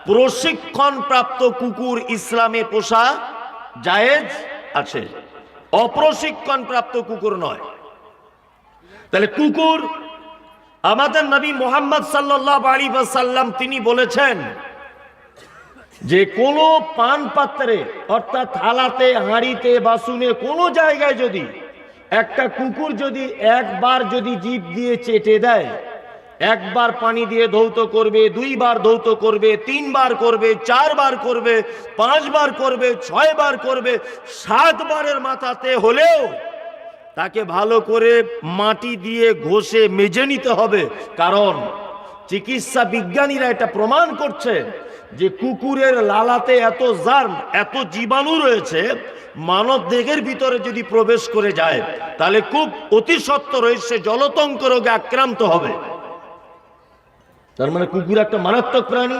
প্রশিক্ষণ প্রাপ্ত কুকুর ইসলামে পোষা জায়েজ আছে, অপ্রশিক্ষণ প্রাপ্ত কুকুর নয়। তাহলে কুকুর, আমাদের নবী মুহাম্মদ সাল্লাল্লাহু আলাইহি ওয়াসাল্লাম তিনি বলেছেন যে কোনো পান পাত্রে অর্থাৎ থালাতে, হাঁড়িতে, বাসনে কোনো জায়গায় যদি একটা কুকুর যদি একবার যদি জিভ দিয়ে চেটে দেয়, একবার পানি দিয়ে ধৌত করবে, দুইবার ধৌত করবে, তিনবার করবে, চারবার করবে, পাঁচবার করবে, ছয়বার করবে, 7 বারের মাথাতে হলেও তাকে ভালো করে মাটি দিয়ে ঘষে মেজে নিতে হবে। কারণ চিকিৎসা বিজ্ঞানীরা এটা প্রমাণ করছে যে কুকুরের লালাতে এত জার্ম, এত জীবাণু রয়েছে, মানব দেহের ভিতরে যদি প্রবেশ করে যায় তাহলে খুব অতি সত্বর সে জলতঙ্ক রোগে আক্রান্ত হবে। তার মানে কুকুর একটা মারাত্মক প্রাণী।